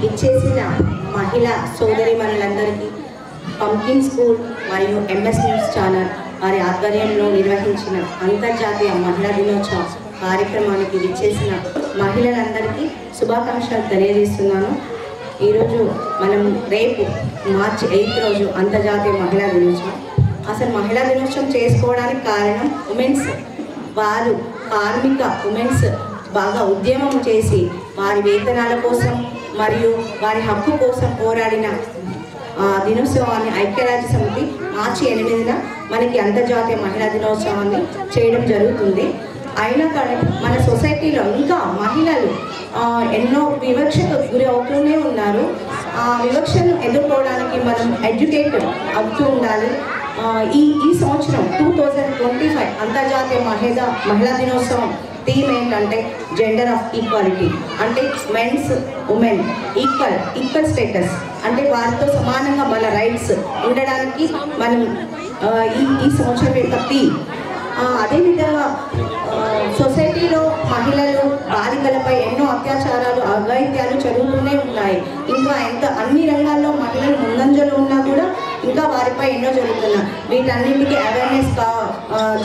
విచ్చేసిన మహిళా సోదరీమణులందరికీ pumpkin school మరియు ఎంఎస్ న్యూస్ ఛానల్ వారి ఆధ్వర్యంలో నిర్వహించిన అంతర్జాతీయ మహిళా దినోత్సవ కార్యక్రమానికి విచ్చేసిన మహిళలందరికీ శుభాకాంక్షలు తెలియజేస్తున్నాను. ఈరోజు మనం రేపు మార్చి 8 రోజు అంతర్జాతీయ మహిళా దినోత్సవం. అసలు మహిళా దినోత్సవం చేసుకోవడానికి కారణం ఉమెన్స్. వారు కార్మిక ఉమెన్స్ బాగా ఉద్యమం చేసి వారి వేతనాల కోసం మరియు వారి హక్కు కోసం పోరాడిన దినోత్సవాన్ని ఐక్యరాజ్య సమితి మార్చి 8న మనకి అంతర్జాతీయ మహిళా దినోత్సవాన్ని చేయడం జరుగుతుంది. అయినా కానీ మన సొసైటీలో ఇంకా మహిళలు ఎన్నో వివక్షకు గురి అవుతూనే ఉన్నారు. ఆ వివక్షను ఎదుర్కోవడానికి మనం ఎడ్యుకేట్ అవుతూ ఉండాలి. ఈ సంవత్సరం 2025 అంతర్జాతీయ మహిళా దినోత్సవం థీమ్ ఏంటంటే జెండర్ ఆఫ్ ఈక్వాలిటీ. అంటే మెన్స్ ఉమెన్ ఈక్వల్ స్టేటస్, అంటే వారితో సమానంగా మన రైట్స్ ఉండడానికి మనం ఈ సంవత్సరం యొక్క థీమ్. అదేవిధంగా సొసైటీలో మహిళలు బాలికలపై ఎన్నో అత్యాచారాలు అఘాయిత్యాలు జరుగుతూనే ఉన్నాయి. ఇంకా అన్ని రంగాల్లో మహిళలు ముందంజలో ఉన్నా కూడా ఇంకా వారిపై ఎన్నో జరుగుతున్నాయి. వీటన్నింటికి అవేర్నెస్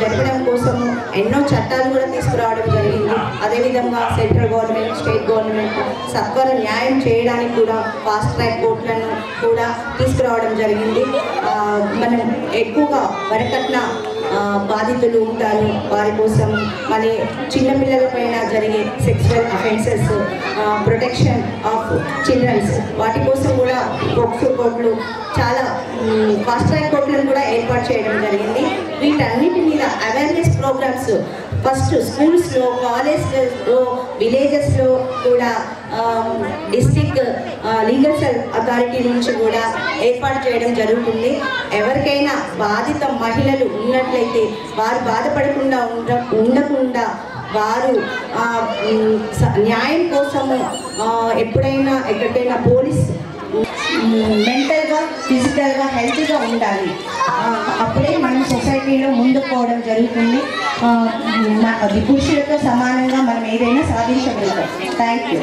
జరపడం కోసము ఎన్నో చట్టాలు కూడా తీసుకురావడం జరిగింది. అదేవిధంగా సెంట్రల్ గవర్నమెంట్, స్టేట్ గవర్నమెంట్ సత్వర న్యాయం చేయడానికి కూడా ఫాస్ట్ ట్రాక్ కోర్టులను కూడా తీసుకురావడం జరిగింది. మనం ఎక్కువగా వరకట్న బాధితులు ఉంటారు, వారి కోసం మన చిన్నపిల్లల పైన జరిగే sexual offences, protection of childrens, వాటి కోసం కూడా పోక్సో కోర్టులు చాలా ఫాస్ట్ ట్రాక్ కోర్టులను కూడా ఏర్పాటు చేయడం జరిగింది. వీటన్నిటి మీద అవేర్నెస్ ప్రోగ్రామ్స్ ఫస్ట్ స్కూల్స్లో, కాలేజ్లో, విలేజెస్లో కూడా డిస్ట్రిక్ట్ లీగల్ సెల్ అథారిటీ నుంచి కూడా ఏర్పాటు చేయడం జరుగుతుంది. ఎవరికైనా బాధిత మహిళలు ఉన్నట్లయితే వారు బాధపడకుండా ఉండకుండా వారు న్యాయం కోసము ఎప్పుడైనా ఎక్కడికైనా పోలీస్ మెంటల్గా, ఫిజికల్గా, హెల్త్గా ఉండాలి. అప్పుడే మనం సొసైటీలో ముందుకు పోవడం జరుగుతుంది. పురుషులతో సమానంగా మనం ఏదైనా సాధించగలుగుతాం. Thank you.